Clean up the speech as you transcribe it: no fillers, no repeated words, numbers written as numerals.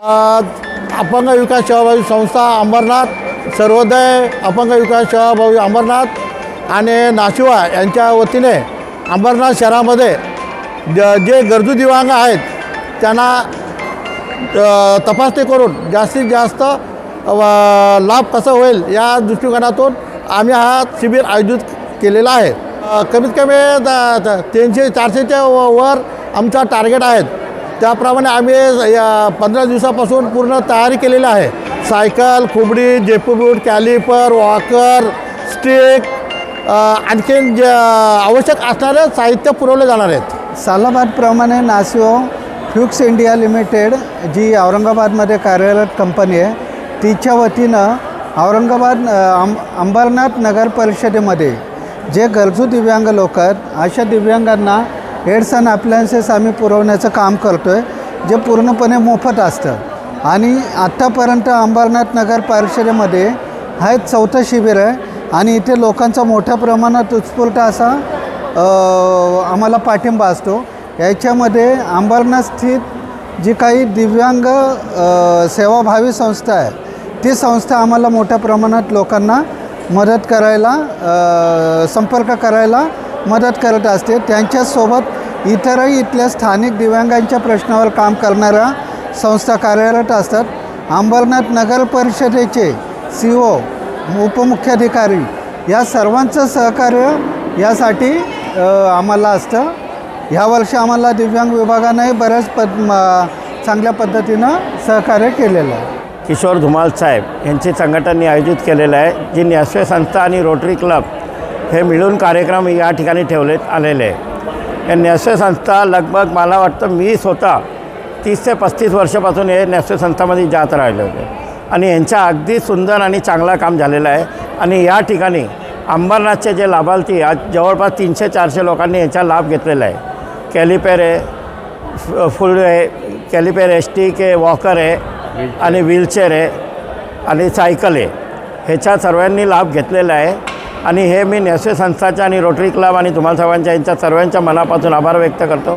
आज अपंग विकास सेवाभावी संस्था अंबरनाथ, सर्वोदय अपंग विकास सेवाभावी अंबरनाथ आणि नाशिवा यांच्या वतीने अंबरनाथ शहरामध्ये जे गरजू दिव्यांग आहेत त्यांना तपासणी करून जास्तीत जास्त लाभ कसा होईल या दृष्टिकोनातून आम्ही हा शिबिर आयोजित केलेला आहे। कमीत कमी 300-400च्या वर आमचा टार्गेट आहेत। त्याप्रमाणे आम्ही 15 दिवसापासून पूर्ण तयारी केलेली आहे। सायकल, खुबडी, जेपी बूट, कॅलिपर, वॉकर, स्टिक आणखीन जे आवश्यक असणारे साहित्य पुरवले जाणार आहेत। सालाबादप्रमाणे नासिओ फ्युक्स इंडिया लिमिटेड जी औरंगाबादमध्ये कार्यरत कंपनी आहे तिच्या वतीनं औरंगाबाद अंबरनाथ नगर परिषदेमध्ये जे गरजू दिव्यांग लोक आहेत अशा दिव्यांगांना एड्स अँड अप्लायन्सेस आम्ही पुरवण्याचं काम करतो आहे, जे पूर्णपणे मोफत असतं। आणि आत्तापर्यंत अंबरनाथ नगर परिषदेमध्ये हा एक 4थं शिबिर आहे आणि इथे लोकांचा मोठ्या प्रमाणात उत्स्फूर्त असा आम्हाला पाठिंबा असतो। याच्यामध्ये अंबरनाथ स्थित जी काही दिव्यांग सेवाभावी संस्था आहे ती संस्था आम्हाला मोठ्या प्रमाणात लोकांना मदत करायला संपर्क करायला मदत करत असते। त्यांच्यासोबत इतरही इथल्या स्थानिक दिव्यांगांच्या प्रश्नावर काम करणाऱ्या संस्था कार्यरत असतात। अंबरनाथ नगर परिषदेचे CO, उपमुख्याधिकारी या सर्वांचं सहकार्य यासाठी आम्हाला असतं। ह्या वर्षी आम्हाला दिव्यांग विभागानेही बऱ्याच चांगल्या पद्धतीनं सहकार्य केलेलं आहे। किशोर धुमाल साहेब यांची संघटनेने आयोजित केलेलं आहे, जी नॅस्वे संस्था आणि रोटरी क्लब हे मिळून कार्यक्रम या ठिकाणी ठेवण्यात आलेले आहे। या नॅस्वे संस्था लगभग मला वाटतं मी स्वतः 30 ते 35 वर्षापासून हे नॅस्वे संस्थामध्ये जात राहिले होते आणि यांच्या अगदी सुंदर आणि चांगला काम झालेलं आहे। आणि या ठिकाणी अंबरनाथचे जे लाभार्थी आज जवळपास 300-400 लोकांनी याचा लाभ घेतलेला आहे। कॅलिपर आहे, फुल आहे, कॅलिपर आहे, स्टिक आहे, वॉकर आहे आणि व्हीलचेअर आहे आणि सायकल आहे, ह्याचा सर्वांनी लाभ घेतलेला आहे। आणि हे मी नॅस्वे संस्थाच्या आणि रोटरी क्लब आणि धुमाल साहेबांच्या यांच्या सर्वांच्या मनापासून आभार व्यक्त करतो।